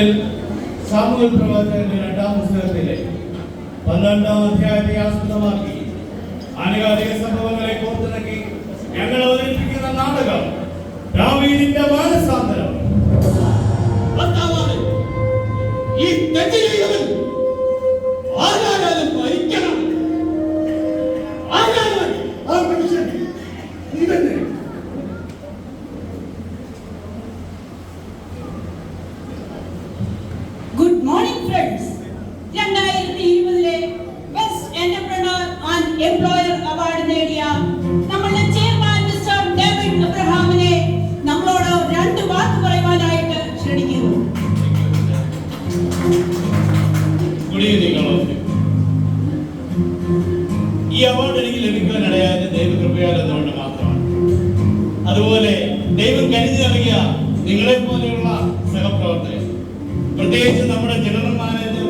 നാളിൽ സാമൂഹ്യ പ്രവർത്തനത്തിന്റെ 2-ാം പുസ്തകത്തിലെ 12-ാം അധ്യായത്തെ ആസ്പദമാക്കി ആനുകാലിക സംഭവങ്ങളെ കോർത്തിണക്കി ഞങ്ങൾ അവതരിപ്പിക്കുന്ന നാടകം ദാവീദിന്റെ മാനസാന്തരം. ഈ തെറ്റ് ചെയ്തവൻ ആരായാലും മരിക്കണം. Good morning, friends. 2020 best entrepreneur and employer award നേടിയ നമ്മളുടെ ചെയർമാൻ മിസ്റ്റർ ഡേവിഡ് അബ്രഹാമിനെ നമ്മളോട് 2 വാക്ക് പറയുവാനായിട്ട് ക്ഷണിക്കുന്നു. Good evening all. ഈ അവാർഡ് എനിക്ക് ലഭിക്കാനിടയായത് ദൈവകൃപയാൽ എന്നുകൊണ്ട് മാത്രമാണ്. അതുപോലെ ദൈവം കരുതി നൽകിയ നിങ്ങളെ പോലെയുള്ള സഹപ്രവർത്തകർ, പ്രത്യേകിച്ച് നമ്മുടെ ജനറൽ മാനേജർ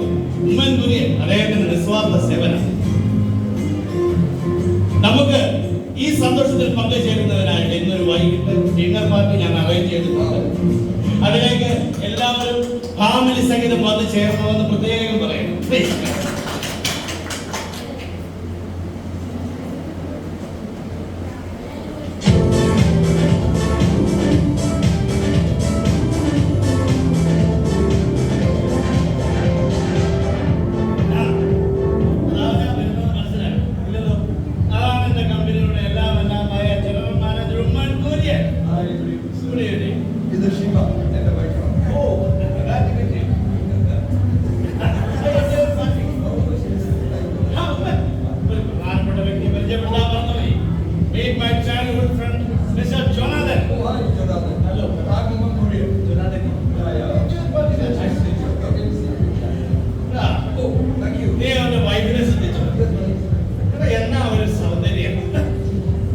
ഉമ്മൻ കുര്യൻ, അദ്ദേഹത്തിന്റെ നിസ്വാർത്ഥ സേവനം. നമുക്ക് ഈ സന്തോഷത്തിൽ പങ്കുചേരുന്നതിനായിട്ട് ഇന്നൊരു വൈകിട്ട് ഡിന്നർ പാർട്ടി ഞാൻ അറേഞ്ച് ചെയ്തിട്ടുണ്ട്. അതിലേക്ക് എല്ലാവരും ഫാമിലി സഹിതം വന്ന് ചേർന്നുവെന്ന് പ്രത്യേകം പറയുന്നു.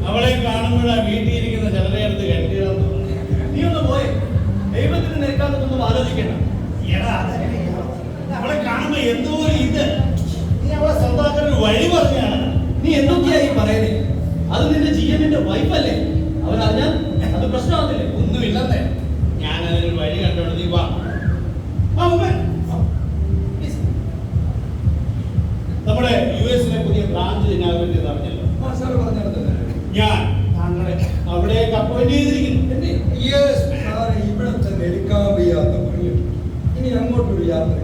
അവളെ കാണുമ്പോഴാണ് വീട്ടിലിരിക്കുന്ന ജനലയെടുത്ത് കെട്ടിയതെന്ന്. നീ ഒന്ന് പോയെ, ദൈവത്തിന് നിൽക്കാത്തതൊന്നും ആലോചിക്കണം. അവളെ കാണുമ്പോ എന്തോ ഇത്, നീ അവളെ സ്വന്തമാക്കാൻ ഒരു വഴി പറഞ്ഞാണ്. നീ എന്തൊക്കെയായി പറയുന്നേ? അത് നിന്റെ ജിഎമ്മിന്റെ വൈഫല്ലേ? അവൻ അറിഞ്ഞാൽ അത് പ്രശ്നമാകില്ലേ? ഒന്നുമില്ലെന്നേ, ഞാൻ അതിനൊരു വഴി കണ്ടോണ്ട് നീ വാ. നമ്മുടെ യുഎസിലെ പുതിയ ബ്രാഞ്ച് ഇനാഗുറേറ്റ് ചെയ്ത് അറിഞ്ഞല്ലോ. ഞാൻ താങ്കളെ അവിടേക്ക് അപ്പോയിന്റ് ചെയ്തിരിക്കുന്നു. ഇനി അങ്ങോട്ടൊരു യാത്ര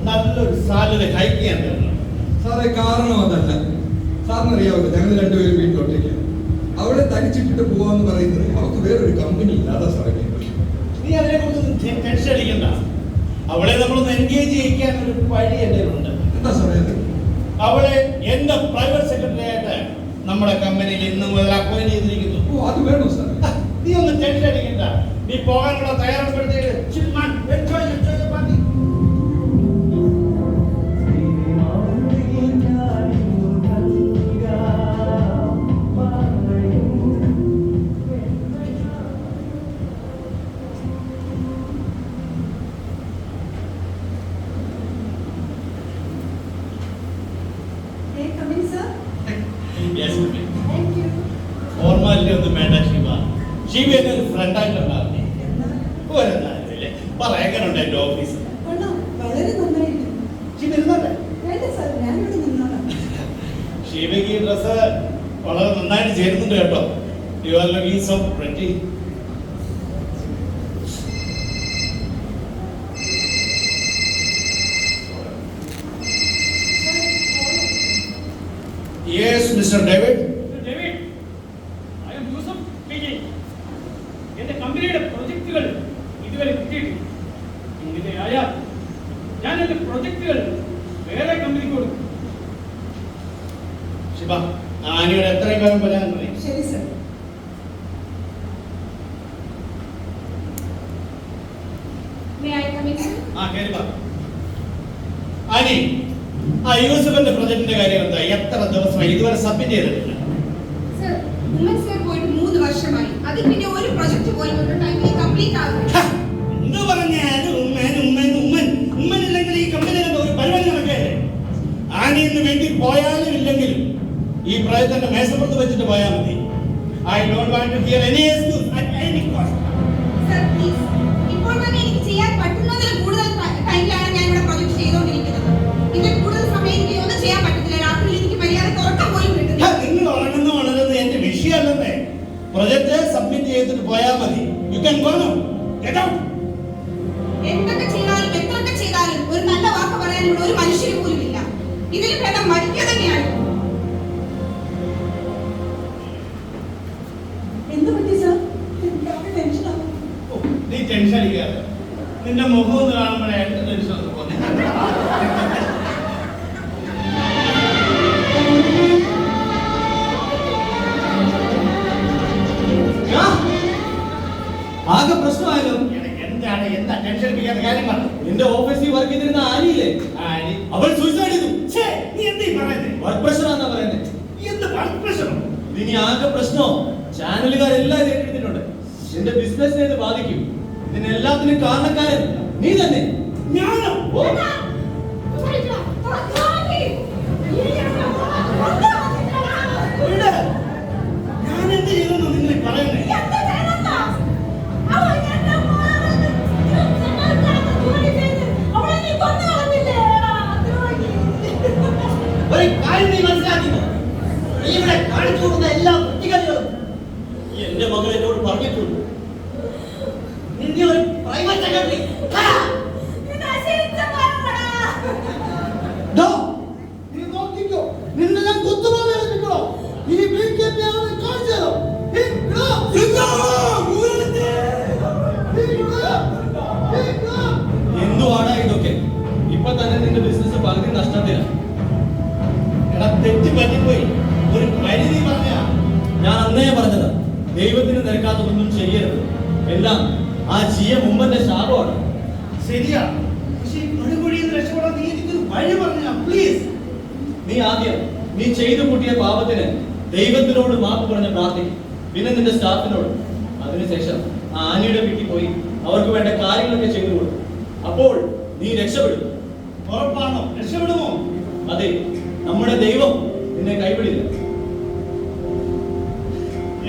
നല്ലൊരു സാലറി ഹൈക്ക് ചെയ്യാൻ തരണം സാറേ. കാരണം അതല്ല, സാറിനറിയാവല്ലോ, ഞങ്ങൾ രണ്ടുപേരും വീട്ടിലൊട്ടേക്കാണ്. അവളെ തനിച്ചിട്ടിട്ട് പോവാന്ന് പറയുന്നത് അവർക്ക് വേറൊരു കമ്പനി ഇല്ലാതെ സാറേ. നീ അതിനെ കുറിച്ച് ടെൻഷൻ അടിക്കണ്ട. അവളെ നമ്മളൊന്ന് എൻഗേജ് ചെയ്യിക്കാൻ ഒരു വഴി എൻ്റെ ഉണ്ട്. എന്താ സാറേ? അവളെ എന്റെ പ്രൈവറ്റ് സെക്രട്ടറി ആയിട്ട് നമ്മുടെ കമ്പനിയിൽ ഇന്ന് മുതൽ അപ്പോയിന്റ് ചെയ്തിരിക്കുന്നു. ഓ, അത് വേണോ സാർ? നീ ഒന്ന് ടെൻഷൻ അടിക്കണ്ട. നീ പോകാനുള്ള തയ്യാറെടുപ്പെടുത്തിയിട്ട് ഫോർമാലിറ്റി ഒന്നും വേണ്ട. ഷീബ എന്നെ ഒരു ഫ്രണ്ടായിട്ടുണ്ടാകും. പറയാനുണ്ട് എന്റെ ഓഫീസ്. ഷീബയ്ക്ക് ഈ ഡ്രസ് വളരെ നന്നായിട്ട് ചേരുന്നുണ്ട് കേട്ടോ. You are looking so pretty. Yes, Mr. David. David, I am Yusuf speaking. എന്റെ കമ്പനിയുടെ പ്രൊജക്ടുകൾ ഇതുവരെ കിട്ടിയിട്ടില്ല. ഇങ്ങനെയായാൽ ഞാൻ എന്റെ പ്രൊജക്ടുകൾ വേറെ കമ്പനിക്ക് കൊടുക്കും. ശിവ, ആനിയോട് എത്രയും വേഗം പറയാൻ പറയും. ശരി സർ. കേറി വാ. ആനി, ആ യൂസഫിന്റെ പ്രൊജക്ടിന്റെ കാര്യം എന്താ? എത്ര ദിവസമായി ഇതുവരെ സബ്മിറ്റ് ചെയ്തിട്ടില്ല? സർ, ഉമ്മൻ സർ പോയിട്ട് 3 വർഷമായി. അത് പിന്നെ ഒരു പ്രൊജക്ട് പോലും ഒരു ടൈമിൽ കംപ്ലീറ്റ് ആകുന്നില്ല. എന്ത് പറഞ്ഞാലും ഉമ്മനില്ലെങ്കിൽ ഈ കമ്പനിയുടെ ഒരു പരിപാടി നടക്കുകയല്ലേ? ആനി ഇന്ന് വേണ്ടി പോയാലും ഇല്ലെങ്കിലും ഈ പ്രയത്നം മേശപ്പുറത്ത് വെച്ചിട്ട് പോയാൽ മതി. I don't want to hear any excuse at any cost. Sir, please, ഇപ്പോൾ തന്നെ എനിക്ക് ചെയ്യാൻ പറ്റുന്നതിലും ചെയ്തിട്ട് പോയാൽ മതി. You can go now. Get out. എന്തൊക്കെ ചെയ്താലും എത്രയൊക്കെ ചെയ്താലും ഒരു നല്ല വാക്ക് പറയാൻ ഇവിടെ ഒരു മനുഷ്യന് പോലും ഇല്ല. ഇതിൽ ഭേദം മരിക്കുക തന്നെയാണ്. എന്ത് പറ്റി സാർ? എനിക്ക് ടെൻഷനാണ്. നീ ടെൻഷൻ അടിക്കാതെ. നിന്റെ മുഖം ഒന്ന് കാണുമ്പോഴേ എന്റെ ടെൻഷൻ ഒന്ന് പോകുന്നത്. ആകെ പ്രശ്നമായല്ലോ. എന്താ ടെൻഷൻ അടിക്കാത്ത കാര്യം പറഞ്ഞു. നിന്റെ ഓഫീസിൽ വർക്ക് ചെയ്തിരുന്ന ആനിയില്ലേ, അവൾ സൂയിസൈഡ് ചെയ്തു. നീ എന്താ പറയുന്നത്? വർക്ക് പ്രഷർ ആണെന്നാ പറയുന്നത്. എന്ത് വർക്ക് പ്രഷർ? ഇതിനി ആകെ പ്രശ്നമോ? ചാനലുകാരെല്ലാം ഇത് ഏറ്റെടുത്തിട്ടുണ്ട്. നിന്റെ ബിസിനസിനെ ഇത് ബാധിക്കും. ഇതിനെല്ലാത്തിനും കാരണക്കാരൻ നീ തന്നെ. ഞാനോ? ഓ, ഞാൻ എന്ത് ചെയ്തെന്ന് നിങ്ങൾ പറയുന്നേ? ഒരു കാര്യം നീ മനസ്സിലാക്കുന്നു. നീ ഇവിടെ കാണിച്ചു കൊടുക്കുന്ന എല്ലാ കുട്ടികളും എന്റെ മകൾ എന്നോട് പറഞ്ഞിട്ടുണ്ട്. നിന്റെ ഒരു പ്രൈവറ്റ് സെക്രട്ടറി നീ നോക്കിക്കോ. നിന്നെ ഞാൻ കുത്തുപോലെ ഏൽപ്പിക്കണോ? ഈ BKP ആണ് കാണിച്ചതോ? എന്തുവാടാ ഇതൊക്കെ? ഇപ്പൊ തന്നെ നിന്റെ ബിസിനസ് പകുതി നഷ്ടത്തിലാണ്. എടാ തെറ്റ് പറ്റിപ്പോയി. ഒരു പരിധി പറഞ്ഞാ. ഞാൻ അന്നേ പറഞ്ഞത് ദൈവത്തിന് നിരക്കാത്തതൊന്നും ചെയ്യരുത്. എല്ലാം ആ ജിയ മുമ്പന്റെ ശാപമാണ്. ശരിയാ. പക്ഷേ ഈ പടുകുഴിയിൽ നിന്ന് രക്ഷപ്പെടാൻ നീ എനിക്കൊരു വഴി പറഞ്ഞാ പ്ലീസ്. നീ ആദ്യം നീ ചെയ്തു കൂട്ടിയ പാപത്തിന് ദൈവത്തിനോട് മാപ്പ് പറഞ്ഞ് പ്രാർത്ഥിക്കും. പിന്നെ നിന്റെ സ്റ്റാഫിനോട്. അതിനുശേഷം ആ ആനിയുടെ വീട്ടിൽ പോയി അവർക്ക് വേണ്ട കാര്യങ്ങളൊക്കെ ചെയ്തു കൊടുക്കും. അപ്പോൾ നീ രക്ഷപ്പെടും. ഉറപ്പാണോ? രക്ഷപ്പെടുമോ? അതെ, നമ്മുടെ ദൈവം നിന്നെ കൈവിടില്ല.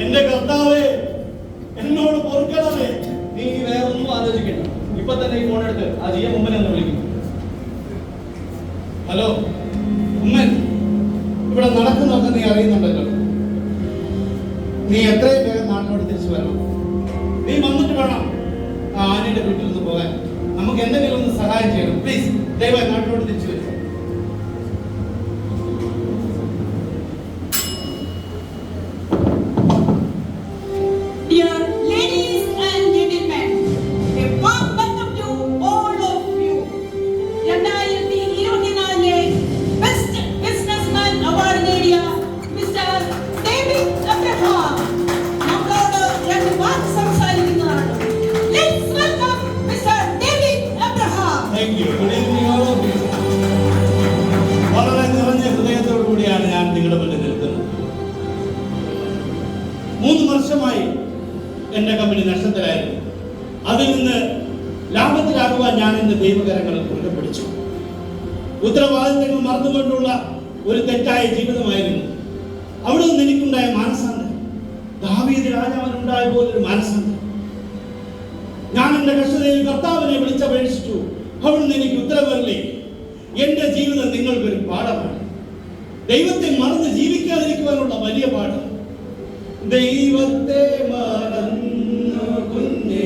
എന്റെ കർത്താവേ, എന്നോട് പൊറുക്കണമേ. നീ ഇനി വേറൊന്നും ആലോചിക്കണ്ട. ഇപ്പൊ തന്നെ ഈ ഫോൺ എടുത്ത് ആ ജിയ മുമ്പനെ ഒന്ന് വിളിക്കും. ഹലോ ഉമ്മൻ, ഇവിടെ നടക്കുന്നതൊക്കെ നീ അറിയുന്നുണ്ടല്ലോ. നീ എത്രയും വേഗം നാട്ടിലോട്ട് തിരിച്ചു വരണം. നീ വന്നിട്ട് വേണം ആ ആനയുടെ വീട്ടിൽ നിന്ന് പോകാൻ. നമുക്ക് എന്തെങ്കിലും ഒന്ന് സഹായം ചെയ്യണം. പ്ലീസ് ദയവായി നാട്ടിലോട്ട് തിരിച്ചു വരും. Dear ladies and gentlemen, a warm welcome to all of you. 2024 Best Businessman Award നേടിയ മിസ്റ്റർ ഡേവിഡ് അബ്രഹാം നമ്മളോട് രണ്ട് വാക്ക് സംസാരിക്കുന്നതാണ്. Let's welcome Mr. David Abraham. Thank you. Good evening all of you. വളരെ നിറഞ്ഞ ഹൃദയത്തോടു കൂടിയാണ് ഞാൻ നിങ്ങളുടെ മുന്നിൽ നിൽക്കുന്നത്. 3 വർഷമായി എന്റെ കമ്പനി നഷ്ടത്തിലായിരുന്നു. അതിൽ നിന്ന് ലാഭത്തിലാകുവാൻ ഞാൻ എന്റെ ദൈവകരങ്ങൾ മുറുകെ പിടിച്ചു. ഉത്തരവാദിത്തങ്ങൾ മറന്നുകൊണ്ടുള്ള ഒരു തെറ്റായ ജീവിതമായിരുന്നു. അവിടെ നിന്ന് എനിക്കുണ്ടായ മാനസാന്തരം ദാവീദ് രാജാവിനുണ്ടായ പോലൊരു മാനസാന്തരം. ഞാൻ എന്റെ കഷ്ടതയിൽ കർത്താവിനെ വിളിച്ചപേക്ഷിച്ചു. അവിടുന്ന് എനിക്ക് ഉത്തരവരലേ. എന്റെ ജീവിതം നിങ്ങൾക്കൊരു പാഠമാണ്. ദൈവത്തെ മറന്ന് ജീവിക്കാതിരിക്കുവാനുള്ള വലിയ പാഠം. ദൈവത്തെ മറന്നു കുഞ്ഞേ